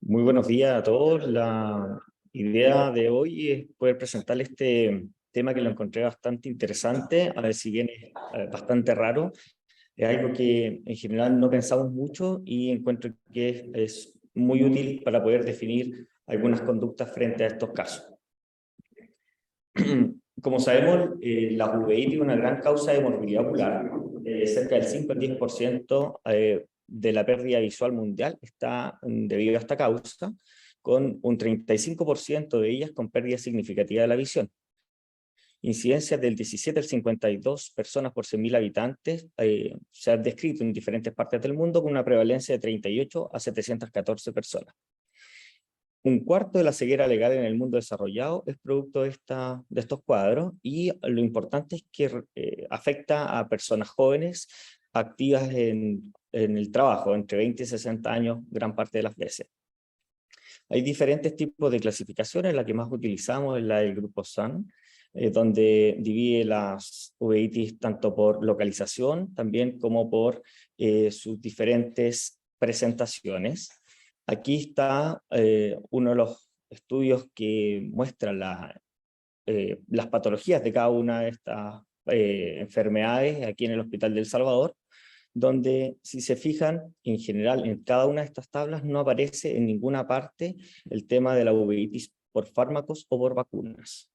Muy buenos días a todos. La idea de hoy es poder presentar este tema que lo encontré bastante interesante, a ver si bien es bastante raro. Es algo que en general no pensamos mucho y encuentro que es muy útil para poder definir algunas conductas frente a estos casos. Como sabemos, la uveitis es una gran causa de morbilidad ocular. Cerca del 5 al 10% de la pérdida visual mundial está debido a esta causa, con un 35% de ellas con pérdida significativa de la visión. Incidencias del 17 al 52 personas por 100.000 habitantes se han descrito en diferentes partes del mundo con una prevalencia de 38 a 714 personas. Un cuarto de la ceguera legal en el mundo desarrollado es producto de estos cuadros, y lo importante es que afecta a personas jóvenes activas en el trabajo, entre 20 y 60 años, gran parte de las veces. Hay diferentes tipos de clasificaciones. La que más utilizamos es la del grupo SAN, donde divide las uveitis tanto por localización, también como por sus diferentes presentaciones. Aquí está uno de los estudios que muestra las patologías de cada una de estas enfermedades aquí en el Hospital de El Salvador, donde, si se fijan, en general en cada una de estas tablas no aparece en ninguna parte el tema de la uveitis por fármacos o por vacunas.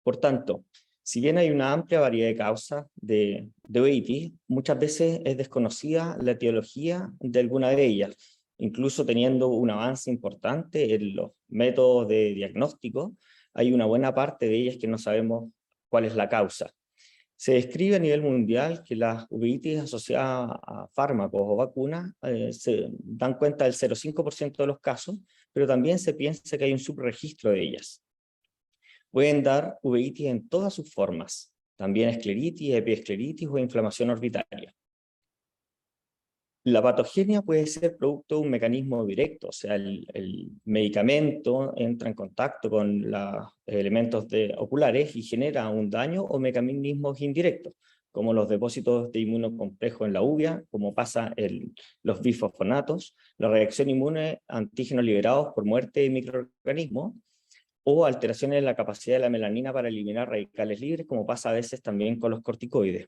Por tanto, si bien hay una amplia variedad de causas de uveitis, muchas veces es desconocida la etiología de alguna de ellas, incluso teniendo un avance importante en los métodos de diagnóstico. Hay una buena parte de ellas que no sabemos cuál es la causa. Se describe a nivel mundial que las uveitis asociadas a fármacos o vacunas se dan cuenta del 0,5% de los casos, pero también se piensa que hay un subregistro de ellas. Pueden dar uveitis en todas sus formas, también escleritis, epiescleritis o inflamación orbitaria. La patogenia puede ser producto de un mecanismo directo, o sea, el medicamento entra en contacto con los elementos oculares y genera un daño, o mecanismos indirectos, como los depósitos de inmunocomplejo en la uvea, como pasa en los bifosfonatos, la reacción inmune a antígenos liberados por muerte de microorganismos, o alteraciones en la capacidad de la melanina para eliminar radicales libres, como pasa a veces también con los corticoides.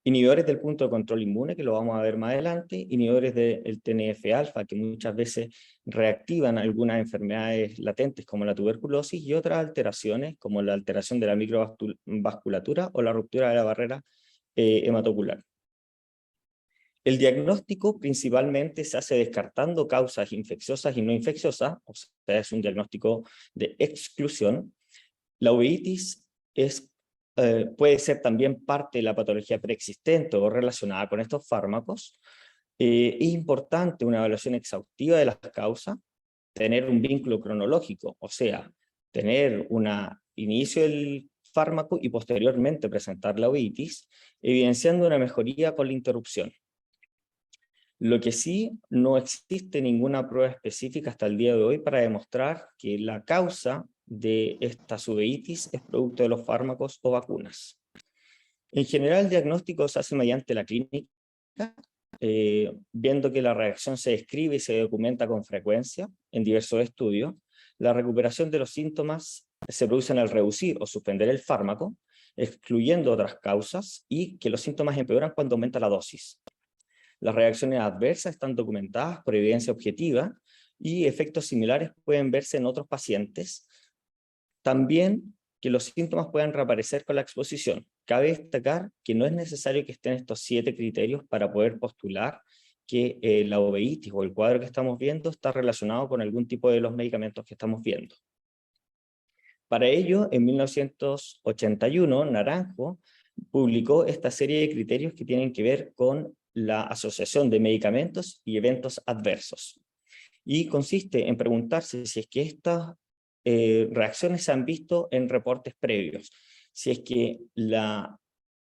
Inhibidores del punto de control inmune, que lo vamos a ver más adelante, inhibidores del TNF-alfa, que muchas veces reactivan algunas enfermedades latentes como la tuberculosis, y otras alteraciones como la alteración de la microvasculatura o la ruptura de la barrera hematocular. El diagnóstico principalmente se hace descartando causas infecciosas y no infecciosas, o sea, es un diagnóstico de exclusión. La uveitis puede ser también parte de la patología preexistente o relacionada con estos fármacos. Es importante una evaluación exhaustiva de las causas, tener un vínculo cronológico, o sea, tener un inicio del fármaco y posteriormente presentar la uveitis, evidenciando una mejoría con la interrupción. Lo que sí, no existe ninguna prueba específica hasta el día de hoy para demostrar que la causa de esta uveitis es producto de los fármacos o vacunas. En general, el diagnóstico se hace mediante la clínica, viendo que la reacción se describe y se documenta con frecuencia en diversos estudios. La recuperación de los síntomas se produce al reducir o suspender el fármaco, excluyendo otras causas, y que los síntomas empeoran cuando aumenta la dosis. Las reacciones adversas están documentadas por evidencia objetiva, y efectos similares pueden verse en otros pacientes. También que los síntomas puedan reaparecer con la exposición. Cabe destacar que no es necesario que estén estos 7 criterios para poder postular que la uveitis o el cuadro que estamos viendo está relacionado con algún tipo de los medicamentos que estamos viendo. Para ello, en 1981, Naranjo publicó esta serie de criterios que tienen que ver con la asociación de medicamentos y eventos adversos. Y consiste en preguntarse si es que estas reacciones se han visto en reportes previos, si es que la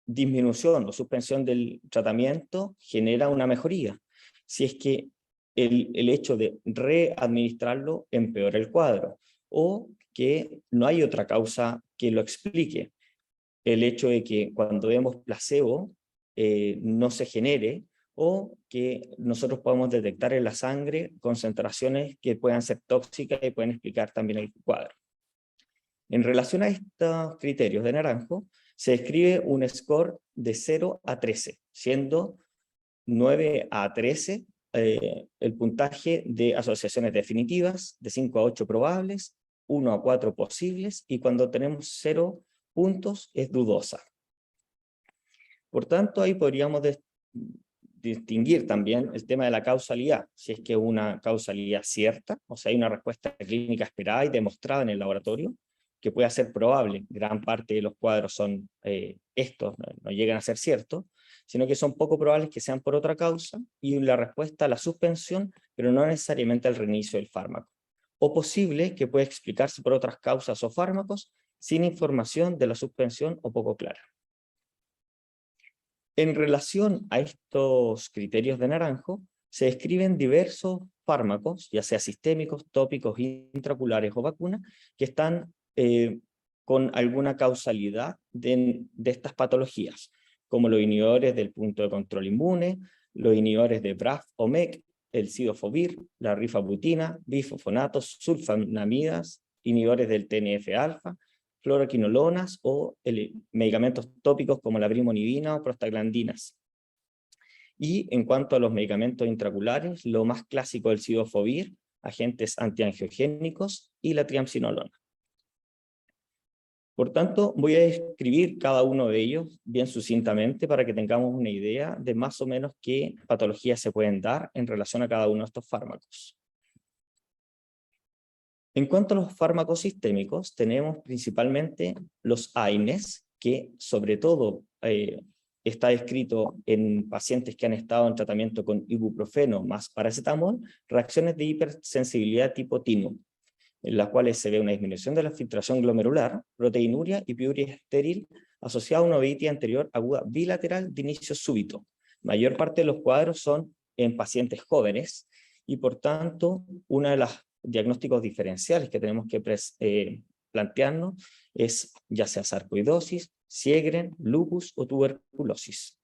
disminución o suspensión del tratamiento genera una mejoría, si es que el hecho de readministrarlo empeora el cuadro, o que no hay otra causa que lo explique. El hecho de que cuando vemos placebo no se genere, o que nosotros podemos detectar en la sangre concentraciones que puedan ser tóxicas y pueden explicar también el cuadro. En relación a estos criterios de Naranjo, se describe un score de 0 a 13, siendo 9 a 13 el puntaje de asociaciones definitivas, de 5 a 8 probables, 1 a 4 posibles, y cuando tenemos 0 puntos es dudosa. Por tanto, ahí podríamos distinguir también el tema de la causalidad, si es que es una causalidad cierta, o sea, hay una respuesta clínica esperada y demostrada en el laboratorio, que puede ser probable. Gran parte de los cuadros son estos, no llegan a ser ciertos, sino que son poco probables que sean por otra causa, y la respuesta a la suspensión, pero no necesariamente al reinicio del fármaco. O posible que puede explicarse por otras causas o fármacos, sin información de la suspensión o poco clara. En relación a estos criterios de Naranjo, se describen diversos fármacos, ya sea sistémicos, tópicos, intraoculares o vacunas, que están con alguna causalidad de estas patologías, como los inhibidores del punto de control inmune, los inhibidores de BRAF o MEK, el cidofovir, la rifabutina, bifosfonatos, sulfonamidas, inhibidores del TNF-alfa, fluoroquinolonas o medicamentos tópicos como la brimonidina o prostaglandinas. Y en cuanto a los medicamentos intraoculares, lo más clásico es el cidofovir, agentes antiangiogénicos y la triamcinolona. Por tanto, voy a describir cada uno de ellos bien sucintamente para que tengamos una idea de más o menos qué patologías se pueden dar en relación a cada uno de estos fármacos. En cuanto a los fármacos sistémicos, tenemos principalmente los AINES, que sobre todo está descrito en pacientes que han estado en tratamiento con ibuprofeno más paracetamol, reacciones de hipersensibilidad tipo TINO, en las cuales se ve una disminución de la filtración glomerular, proteinuria y piuria estéril asociada a una uveitis anterior aguda bilateral de inicio súbito. Mayor parte de los cuadros son en pacientes jóvenes y por tanto una de las diagnósticos diferenciales que tenemos que plantearnos es ya sea sarcoidosis, Sjögren, lupus o tuberculosis.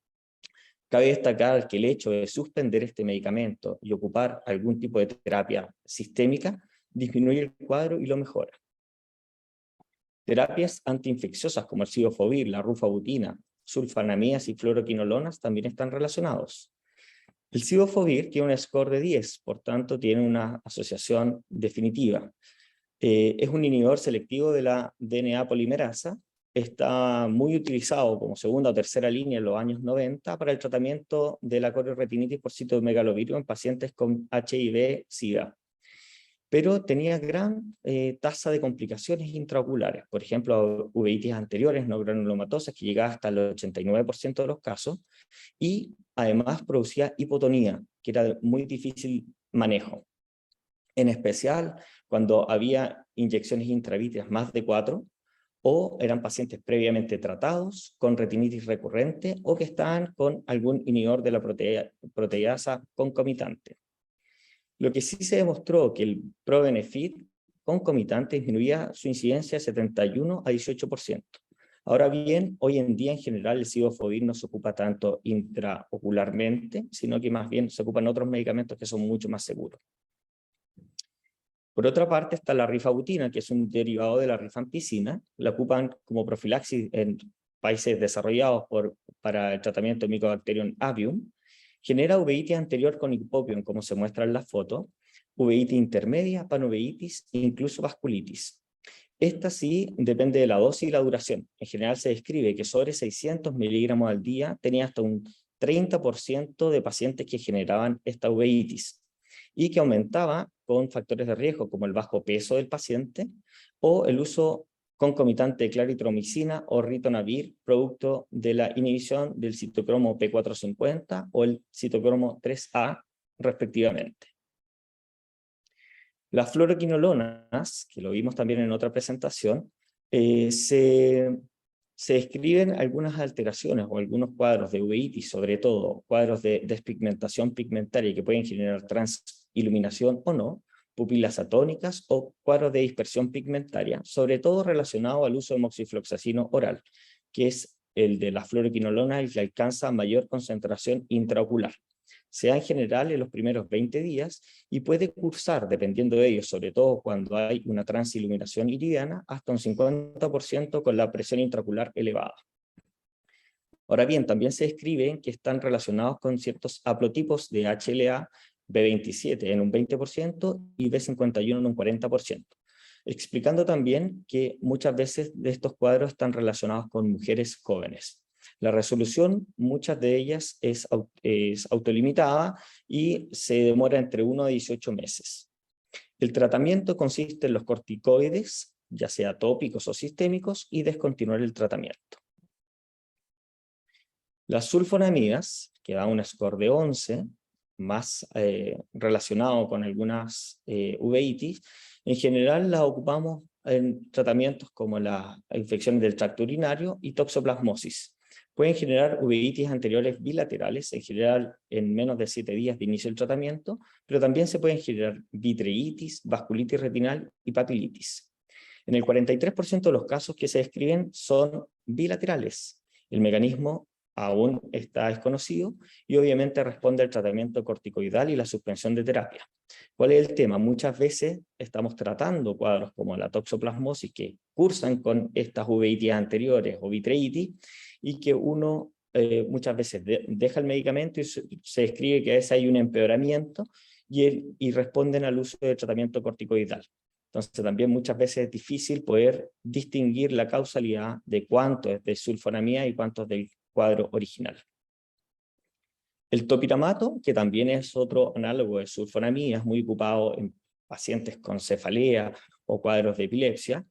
Cabe destacar que el hecho de suspender este medicamento y ocupar algún tipo de terapia sistémica disminuye el cuadro y lo mejora. Terapias antiinfecciosas como el cidofovir, la rufabutina, sulfonamidas y fluoroquinolonas también están relacionados. El cidofovir tiene un score de 10, por tanto tiene una asociación definitiva. Es un inhibidor selectivo de la DNA polimerasa, está muy utilizado como segunda o tercera línea en los años 90 para el tratamiento de la coriretinitis por citomegalovirus en pacientes con HIV-Sida. Pero tenía gran tasa de complicaciones intraoculares, por ejemplo, uveitis anteriores no granulomatosas que llegaba hasta el 89% de los casos, y además producía hipotonía, que era de muy difícil manejo. En especial cuando había inyecciones intravítreas más de 4, o eran pacientes previamente tratados con retinitis recurrente o que estaban con algún inhibidor de la proteasa concomitante. Lo que sí se demostró que el Probenefit concomitante disminuía su incidencia de 71 a 18%. Ahora bien, hoy en día en general el cidofovir no se ocupa tanto intraocularmente, sino que más bien se ocupan otros medicamentos que son mucho más seguros. Por otra parte está la rifabutina, que es un derivado de la rifampicina, la ocupan como profilaxis en países desarrollados para el tratamiento de Mycobacterium avium. Genera uveitis anterior con hipopion, como se muestra en la foto, uveitis intermedia, panoveitis e incluso vasculitis. Esta sí depende de la dosis y la duración. En general se describe que sobre 600 miligramos al día tenía hasta un 30% de pacientes que generaban esta uveitis y que aumentaba con factores de riesgo como el bajo peso del paciente o el uso concomitante de claritromicina o ritonavir, producto de la inhibición del citocromo P450 o el citocromo 3A, respectivamente. Las fluoroquinolonas, que lo vimos también en otra presentación, se describen algunas alteraciones o algunos cuadros de uveitis, sobre todo cuadros de despigmentación pigmentaria que pueden generar transiluminación o no, pupilas atónicas o cuadros de dispersión pigmentaria, sobre todo relacionado al uso de moxifloxacino oral, que es el de la fluoroquinolona, el que alcanza mayor concentración intraocular. Se da en general en los primeros 20 días y puede cursar, dependiendo de ello, sobre todo cuando hay una transiluminación iridiana, hasta un 50% con la presión intraocular elevada. Ahora bien, también se describen que están relacionados con ciertos haplotipos de HLA B27 en un 20% y B51 en un 40%, explicando también que muchas veces de estos cuadros están relacionados con mujeres jóvenes. La resolución, muchas de ellas es autolimitada y se demora entre 1 a 18 meses. El tratamiento consiste en los corticoides, ya sea tópicos o sistémicos, y descontinuar el tratamiento. Las sulfonamidas, que da un score de 11, más relacionado con algunas uveitis, en general las ocupamos en tratamientos como la infección del tracto urinario y toxoplasmosis. Pueden generar uveitis anteriores bilaterales, en general en menos de 7 días de inicio del tratamiento, pero también se pueden generar vitreitis, vasculitis retinal y papilitis. En el 43% de los casos que se describen son bilaterales. El mecanismo aún está desconocido y obviamente responde al tratamiento corticoidal y la suspensión de terapia. ¿Cuál es el tema? Muchas veces estamos tratando cuadros como la toxoplasmosis que cursan con estas uveitis anteriores o vitreitis y que uno muchas veces deja el medicamento y se describe que a veces hay un empeoramiento y responden al uso de tratamiento corticoidal. Entonces también muchas veces es difícil poder distinguir la causalidad de cuánto es de sulfonamida y cuánto es del cuadro original. El topiramato, que también es otro análogo de sulfonamida, es muy ocupado en pacientes con cefalea o cuadros de epilepsia,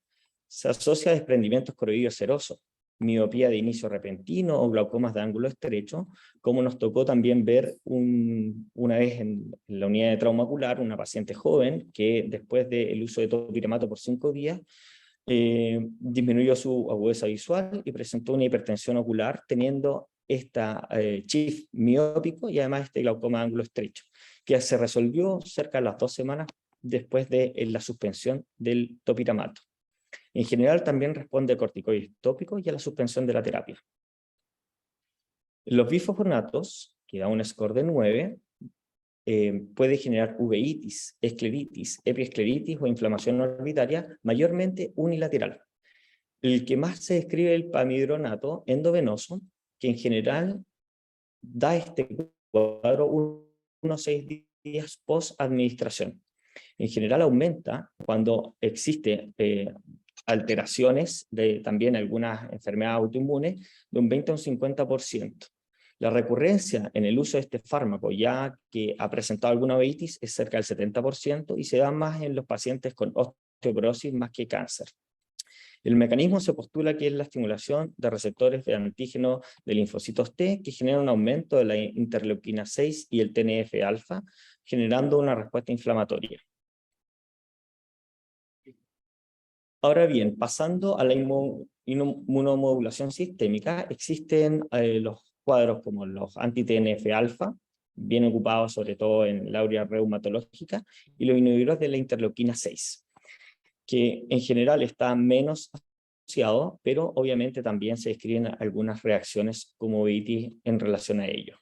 se asocia a desprendimientos coroides serosos, miopía de inicio repentino o glaucomas de ángulo estrecho, como nos tocó también ver una vez en la unidad de trauma ocular, una paciente joven que después del uso de topiramato por 5 días, disminuyó su agudeza visual y presentó una hipertensión ocular teniendo esta chif miópico y además este glaucoma de ángulo estrecho, que se resolvió cerca de las 2 semanas después de la suspensión del topiramato. En general también responde a corticoides tópicos y a la suspensión de la terapia. Los bifosfonatos, que da un score de 9, puede generar uveitis, escleritis, epiescleritis o inflamación orbitaria, mayormente unilateral. El que más se describe es el pamidronato endovenoso, que en general da este cuadro unos 6 días post-administración. En general aumenta cuando existe alteraciones de también algunas enfermedades autoinmunes de un 20 a un 50%. La recurrencia en el uso de este fármaco, ya que ha presentado alguna uveitis, es cerca del 70% y se da más en los pacientes con osteoporosis más que cáncer. El mecanismo se postula que es la estimulación de receptores de antígeno de linfocitos T que genera un aumento de la interleuquina 6 y el TNF-alfa, generando una respuesta inflamatoria. Ahora bien, pasando a la inmunomodulación sistémica, existen los cuadros como los anti-TNF-alfa, bien ocupados sobre todo en la área reumatológica, y los inhibidores de la interleuquina 6, que en general está menos asociado, pero obviamente también se describen algunas reacciones como uveitis en relación a ello.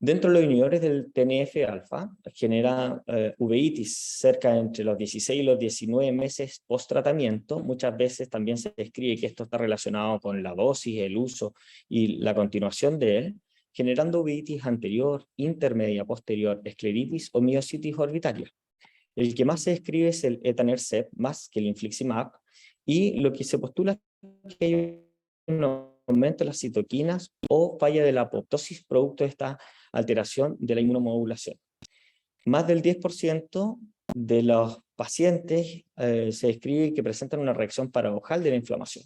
Dentro de los inhibidores del TNF-alfa, genera uveitis cerca entre los 16 y los 19 meses post-tratamiento. Muchas veces también se describe que esto está relacionado con la dosis, el uso y la continuación de él, generando uveitis anterior, intermedia, posterior, escleritis o miositis orbitaria. El que más se describe es el etanercept, más que el infliximab, y lo que se postula es que hay un aumento de las citoquinas o falla de la apoptosis producto de esta alteración de la inmunomodulación. Más del 10% de los pacientes se describe que presentan una reacción paradojal de la inflamación.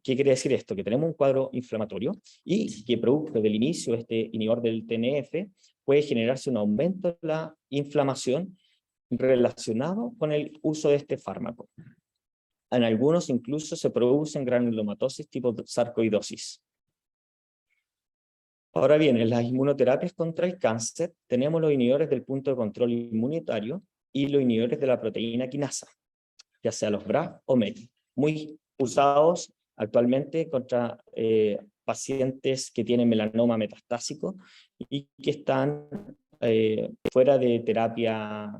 ¿Qué quiere decir esto? Que tenemos un cuadro inflamatorio y que producto del inicio de este inhibidor del TNF puede generarse un aumento de la inflamación relacionado con el uso de este fármaco. En algunos incluso se producen granulomatosis tipo sarcoidosis. Ahora bien, en las inmunoterapias contra el cáncer tenemos los inhibidores del punto de control inmunitario y los inhibidores de la proteína quinasa, ya sea los BRAF o MEK, muy usados actualmente contra pacientes que tienen melanoma metastásico y que están fuera de terapia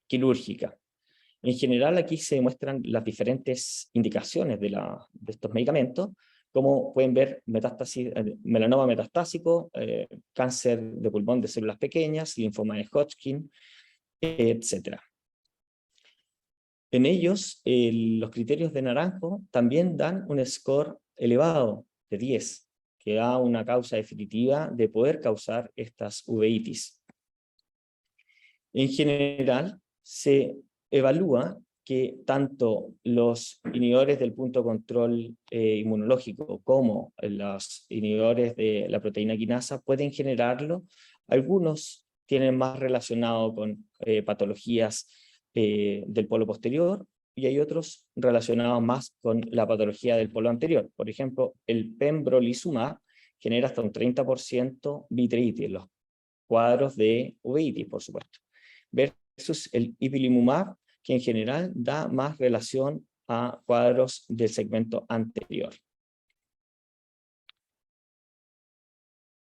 quirúrgica. En general, aquí se muestran las diferentes indicaciones de estos medicamentos, como pueden ver melanoma metastásico, cáncer de pulmón de células pequeñas, linfoma de Hodgkin, etc. En ellos, los criterios de Naranjo también dan un score elevado de 10, que da una causa definitiva de poder causar estas uveitis. En general, se evalúa que tanto los inhibidores del punto de control inmunológico como los inhibidores de la proteína quinasa pueden generarlo. Algunos tienen más relacionado con patologías del polo posterior y hay otros relacionados más con la patología del polo anterior. Por ejemplo, el pembrolizumab genera hasta un 30% vitreitis, los cuadros de uveitis, por supuesto, versus el ipilimumab, que en general da más relación a cuadros del segmento anterior.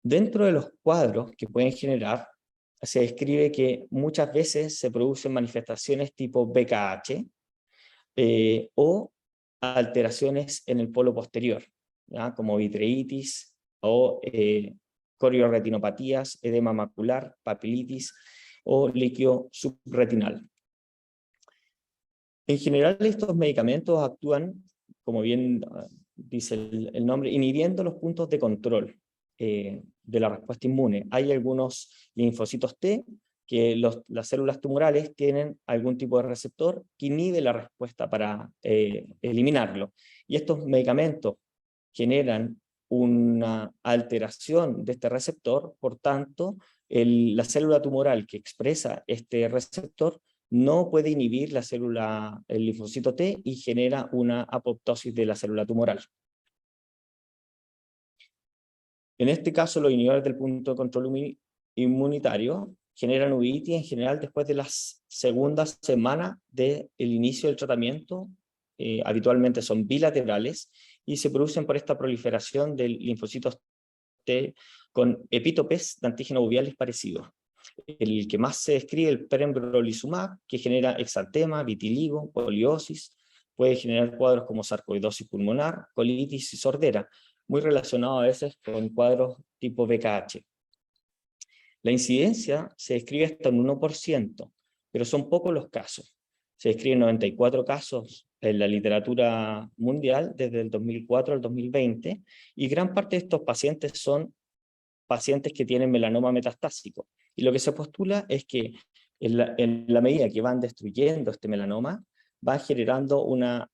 Dentro de los cuadros que pueden generar, se describe que muchas veces se producen manifestaciones tipo BKH o alteraciones en el polo posterior, ¿ya? Como vitreitis o coriorretinopatías, edema macular, papilitis o líquido subretinal. En general, estos medicamentos actúan, como bien dice el nombre, inhibiendo los puntos de control de la respuesta inmune. Hay algunos linfocitos T que las células tumorales tienen algún tipo de receptor que inhibe la respuesta para eliminarlo. Y estos medicamentos generan una alteración de este receptor, por tanto, la célula tumoral que expresa este receptor no puede inhibir el linfocito T y genera una apoptosis de la célula tumoral. En este caso, los inhibidores del punto de control inmunitario generan uveitis en general después de las segundas semanas del inicio del tratamiento. Habitualmente son bilaterales y se producen por esta proliferación de linfocitos T con epítopes de antígenos uveales parecidos. El que más se describe, el pembrolizumab, que genera exantema, vitiligo, poliosis, puede generar cuadros como sarcoidosis pulmonar, colitis y sordera, muy relacionado a veces con cuadros tipo BKH. La incidencia se describe hasta un 1%, pero son pocos los casos. Se describen 94 casos en la literatura mundial desde el 2004 al 2020, y gran parte de estos pacientes son pacientes que tienen melanoma metastásico. Y lo que se postula es que en la medida que van destruyendo este melanoma, van generando una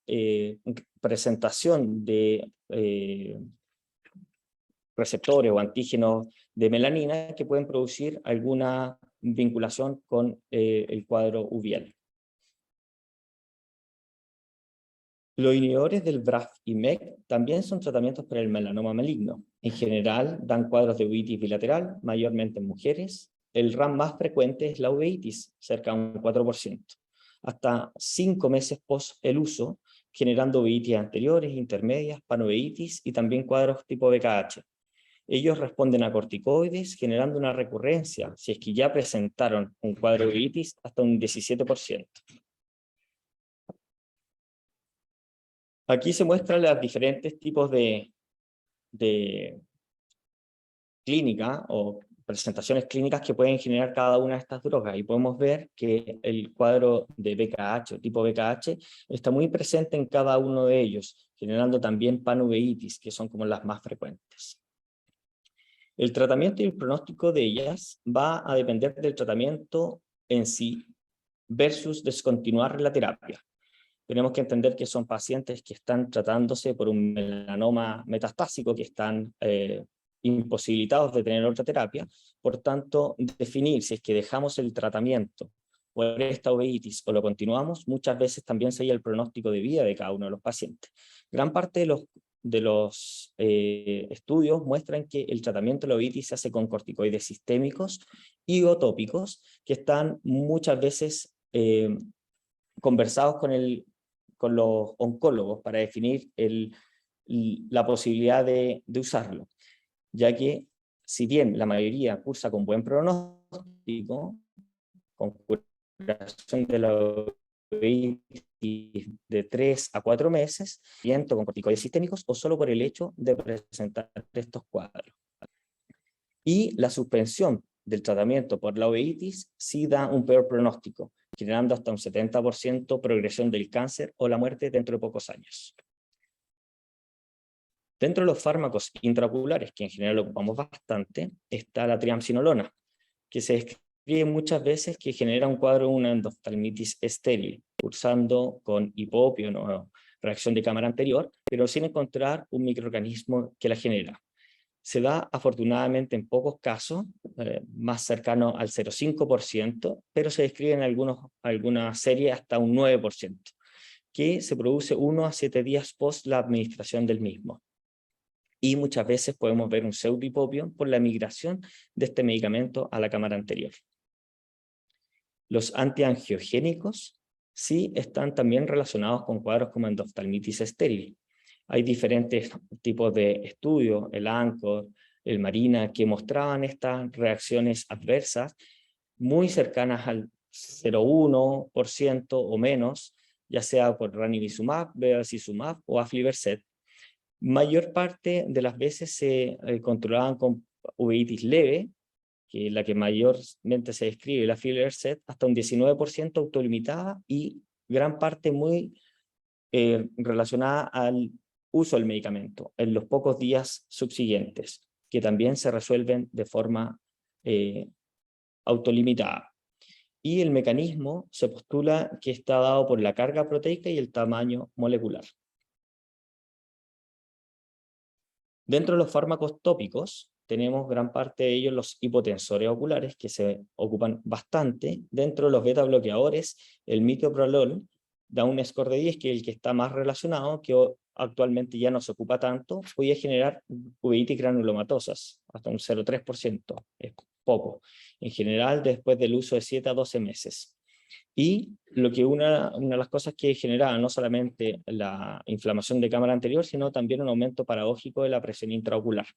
presentación de receptores o antígenos de melanina que pueden producir alguna vinculación con el cuadro uveal. Los inhibidores del BRAF y MEK también son tratamientos para el melanoma maligno. En general, dan cuadros de uveitis bilateral, mayormente en mujeres. El RAM más frecuente es la uveitis, cerca de un 4%, hasta 5 meses post el uso, generando uveitis anteriores, intermedias, panoveitis y también cuadros tipo BKH. Ellos responden a corticoides, generando una recurrencia, si es que ya presentaron un cuadro de uveitis, hasta un 17%. Aquí se muestran los diferentes tipos de clínica o presentaciones clínicas que pueden generar cada una de estas drogas, y podemos ver que el cuadro de BKH o tipo BKH está muy presente en cada uno de ellos, generando también panuveitis, que son como las más frecuentes. El tratamiento y el pronóstico de ellas va a depender del tratamiento en sí versus descontinuar la terapia. Tenemos que entender que son pacientes que están tratándose por un melanoma metastásico, que están imposibilitados de tener otra terapia. Por tanto, definir si es que dejamos el tratamiento por esta uveitis o lo continuamos, muchas veces también sería el pronóstico de vida de cada uno de los pacientes. Gran parte de los estudios muestran que el tratamiento de la uveitis se hace con corticoides sistémicos y o tópicos, que están muchas veces conversados con los oncólogos para definir el la posibilidad de usarlo, ya que si bien la mayoría cursa con buen pronóstico, con curación de la uveitis de 3 a 4 meses, viento con corticoides sistémicos o solo por el hecho de presentar estos cuadros. Y la suspensión del tratamiento por la uveitis sí da un peor pronóstico, generando hasta un 70% progresión del cáncer o la muerte dentro de pocos años. Dentro de los fármacos intraoculares, que en general ocupamos bastante, está la triamcinolona, que se describe muchas veces que genera un cuadro de una endoftalmitis estéril, cursando con hipopio, ¿no? Reacción de cámara anterior, pero sin encontrar un microorganismo que la genera. Se da afortunadamente en pocos casos, más cercano al 0,5%, pero se describe en algunas series hasta un 9%, que se produce 1 a 7 días post la administración del mismo. Y muchas veces podemos ver un pseudohipopio por la migración de este medicamento a la cámara anterior. Los antiangiogénicos sí están también relacionados con cuadros como endoftalmitis estéril. Hay diferentes tipos de estudios, el ANCHOR, el MARINA, que mostraban estas reacciones adversas muy cercanas al 0,1% o menos, ya sea por ranibizumab, bevacizumab o aflibercept. Mayor parte de las veces se controlaban con uveitis leve, que es la que mayormente se describe, la aflibercept, hasta un 19% autolimitada y gran parte muy relacionada al uso del medicamento en los pocos días subsiguientes, que también se resuelven de forma autolimitada. Y el mecanismo se postula que está dado por la carga proteica y el tamaño molecular. Dentro de los fármacos tópicos, tenemos gran parte de ellos los hipotensores oculares, que se ocupan bastante. Dentro de los beta bloqueadores, el metoprolol da un score de 10, que es el que está más relacionado, que actualmente ya no se ocupa tanto, puede generar uveitis granulomatosas, hasta un 0,3%, es poco. En general, después del uso de 7 a 12 meses. Y lo que una de las cosas que generaba no solamente la inflamación de cámara anterior, sino también un aumento paradójico de la presión intraocular.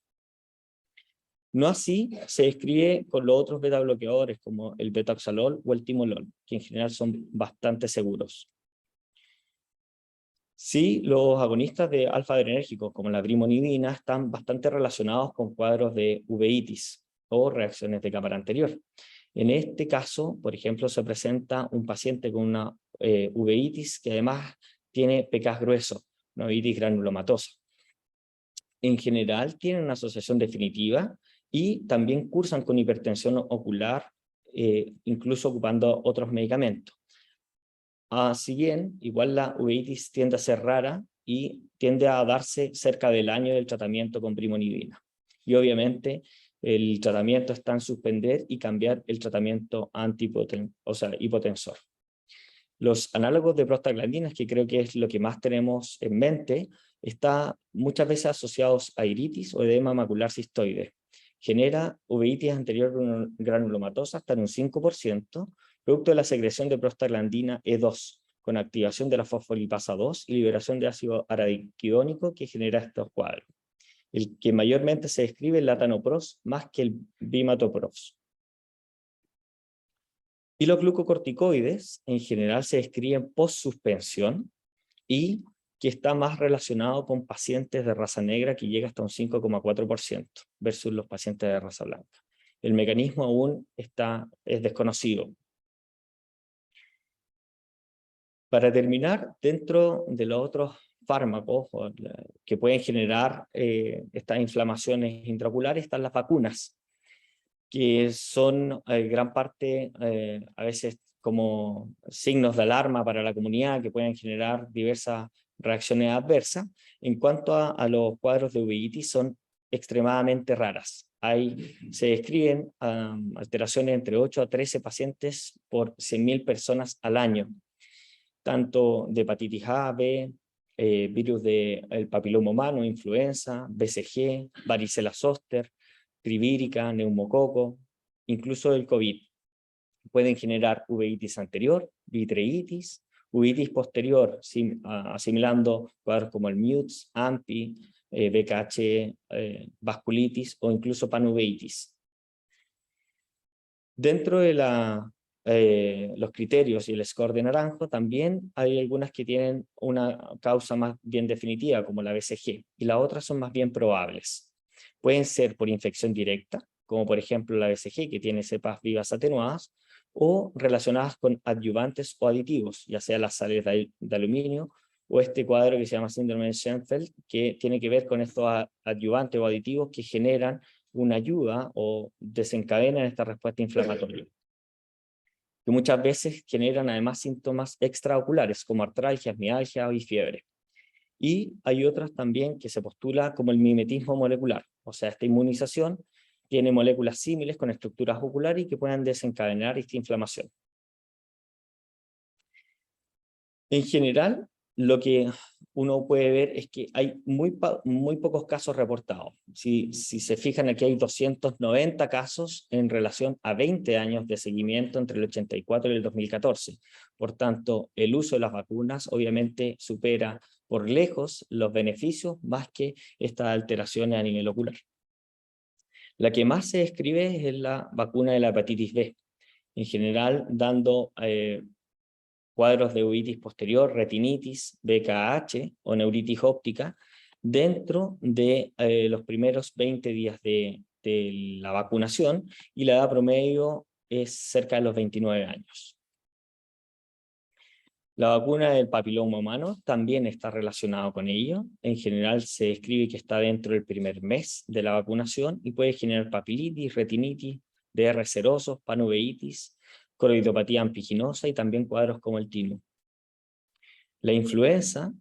No así se describe con los otros beta bloqueadores como el betaoxalol o el timolol, que en general son bastante seguros. Sí, los agonistas de alfa-adrenérgicos como la brimonidina están bastante relacionados con cuadros de uveitis o reacciones de cámara anterior. En este caso, por ejemplo, se presenta un paciente con una uveitis que además tiene pecas grueso, una uveitis granulomatosa. En general tienen una asociación definitiva y también cursan con hipertensión ocular, incluso ocupando otros medicamentos. Si bien, igual la uveitis tiende a ser rara y tiende a darse cerca del año del tratamiento con brimonidina. Y obviamente el tratamiento está en suspender y cambiar el tratamiento hipotensor. Los análogos de prostaglandinas, que creo que es lo que más tenemos en mente, están muchas veces asociados a iritis o edema macular cistoide. Genera uveitis anterior granulomatosa hasta en un 5%, producto de la secreción de prostaglandina E2, con activación de la fosfolipasa 2 y liberación de ácido araquidónico que genera estos cuadros. El que mayormente se describe es el latanopros más que el bimatopros. Y los glucocorticoides en general se describen post-suspensión y que está más relacionado con pacientes de raza negra, que llega hasta un 5,4% versus los pacientes de raza blanca. El mecanismo aún es desconocido. Para terminar, dentro de los otros fármacos que pueden generar estas inflamaciones intraoculares están las vacunas, que son gran parte a veces como signos de alarma para la comunidad, que pueden generar diversas reacciones adversas. En cuanto a los cuadros de uveitis, son extremadamente raras. Se describen alteraciones entre 8 a 13 pacientes por 100.000 personas al año, tanto de hepatitis A, B, virus del papiloma humano, influenza, BCG, varicela zoster, trivírica, neumococo, incluso el COVID. Pueden generar uveitis anterior, vitreitis, uveitis posterior, asimilando cuadros como el MUTS, AMPI, BKH, vasculitis o incluso panuveitis. Dentro de los criterios y el score de Naranjo, también hay algunas que tienen una causa más bien definitiva, como la BCG, y las otras son más bien probables. Pueden ser por infección directa, como por ejemplo la BCG, que tiene cepas vivas atenuadas, o relacionadas con adyuvantes o aditivos, ya sea las sales de aluminio, o este cuadro que se llama síndrome de Schoenfeld, que tiene que ver con estos adyuvantes o aditivos que generan una ayuda o desencadenan esta respuesta inflamatoria, que muchas veces generan además síntomas extraoculares, como artralgias, mialgia y fiebre. Y hay otras también que se postula como el mimetismo molecular, o sea, esta inmunización tiene moléculas símiles con estructuras oculares y que pueden desencadenar esta inflamación. En general, lo que uno puede ver es que hay muy pocos casos reportados. Si se fijan, aquí hay 290 casos en relación a 20 años de seguimiento entre el 84 y el 2014. Por tanto, el uso de las vacunas obviamente supera por lejos los beneficios más que estas alteraciones a nivel ocular. La que más se describe es la vacuna de la hepatitis B, en general dando cuadros de uveitis posterior, retinitis, BKH o neuritis óptica dentro de los primeros 20 días de la vacunación, y la edad promedio es cerca de los 29 años. La vacuna del papiloma humano también está relacionado con ello. En general se describe que está dentro del primer mes de la vacunación y puede generar papilitis, retinitis, DR serosos, panuveitis, coroidopatía ampiginosa y también cuadros como el timo. La influenza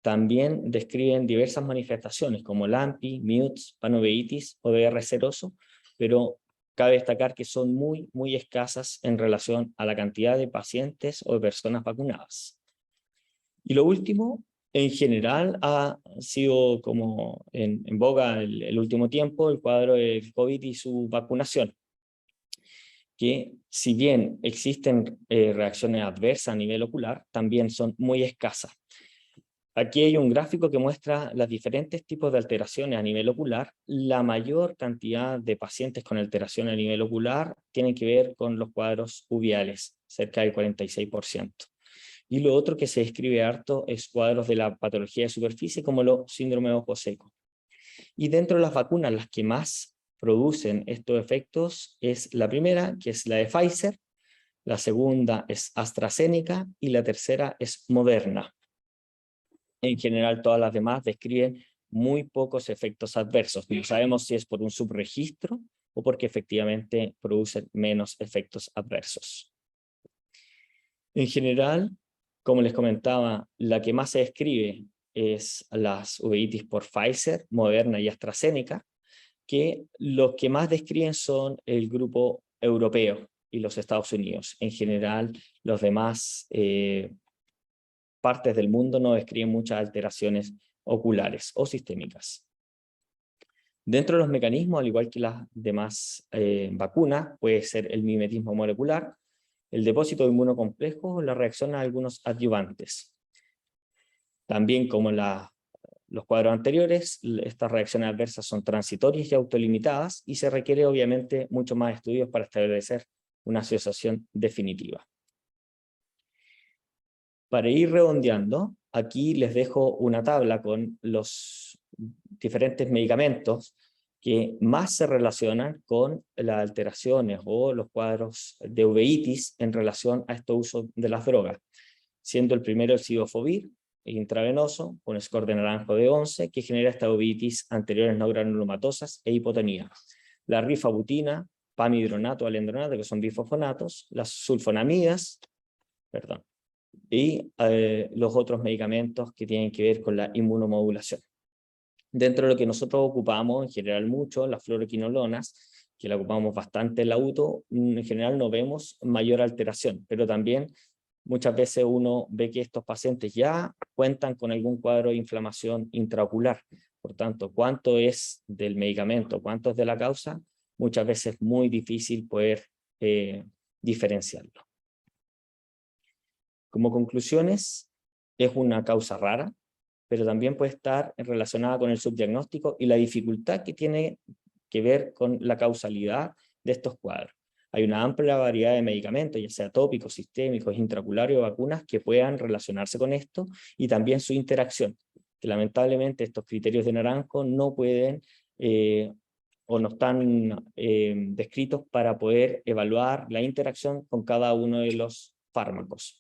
también describen diversas manifestaciones como LAMPI, MUTS, panuveitis o DR seroso, pero cabe destacar que son muy escasas en relación a la cantidad de pacientes o de personas vacunadas. Y lo último, en general, ha sido como en boga el último tiempo el cuadro del COVID y su vacunación, que si bien existen reacciones adversas a nivel ocular, también son muy escasas. Aquí hay un gráfico que muestra los diferentes tipos de alteraciones a nivel ocular. La mayor cantidad de pacientes con alteraciones a nivel ocular tienen que ver con los cuadros uveales, cerca del 46%. Y lo otro que se describe harto es cuadros de la patología de superficie, como los síndrome de ojo seco. Y dentro de las vacunas, las que más producen estos efectos es la primera, que es la de Pfizer, la segunda es AstraZeneca y la tercera es Moderna. En general, todas las demás describen muy pocos efectos adversos. No sabemos si es por un subregistro o porque efectivamente producen menos efectos adversos. En general, como les comentaba, la que más se describe es las uveitis por Pfizer, Moderna y AstraZeneca, que los que más describen son el grupo europeo y los Estados Unidos. En general, los demás partes del mundo no describen muchas alteraciones oculares o sistémicas. Dentro de los mecanismos, al igual que las demás vacunas, puede ser el mimetismo molecular, el depósito de inmunocomplejo o la reacción a algunos adyuvantes. También como los cuadros anteriores, estas reacciones adversas son transitorias y autolimitadas y se requiere obviamente mucho más estudios para establecer una asociación definitiva. Para ir redondeando, aquí les dejo una tabla con los diferentes medicamentos que más se relacionan con las alteraciones o los cuadros de uveitis en relación a este uso de las drogas, siendo el primero el Cidofovir, intravenoso, con score de naranjo de 11, que genera esta uveitis anteriores no granulomatosas e hipotonía. La rifabutina, pamidronato, alendronato, que son bifosfonatos, las sulfonamidas, y los otros medicamentos que tienen que ver con la inmunomodulación. Dentro de lo que nosotros ocupamos, en general mucho, las fluoroquinolonas, que la ocupamos bastante en la UTO, en general no vemos mayor alteración, pero también muchas veces uno ve que estos pacientes ya cuentan con algún cuadro de inflamación intraocular. Por tanto, cuánto es del medicamento, cuánto es de la causa, muchas veces es muy difícil poder diferenciarlo. Como conclusiones, es una causa rara, pero también puede estar relacionada con el subdiagnóstico y la dificultad que tiene que ver con la causalidad de estos cuadros. Hay una amplia variedad de medicamentos, ya sea tópicos, sistémicos, intraoculares o vacunas, que puedan relacionarse con esto, y también su interacción, que lamentablemente estos criterios de Naranjo no pueden o no están descritos para poder evaluar la interacción con cada uno de los fármacos.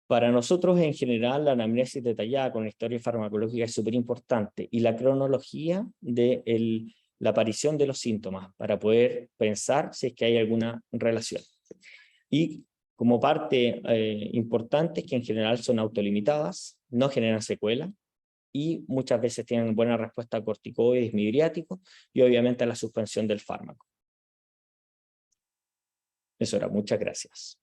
Para nosotros, en general, la anamnesis detallada con la historia farmacológica es súper importante, y la cronología de la aparición de los síntomas para poder pensar si es que hay alguna relación. Y como parte importante es que en general son autolimitadas, no generan secuela, y muchas veces tienen buena respuesta a corticoides midriáticos y obviamente a la suspensión del fármaco. Eso era, muchas gracias.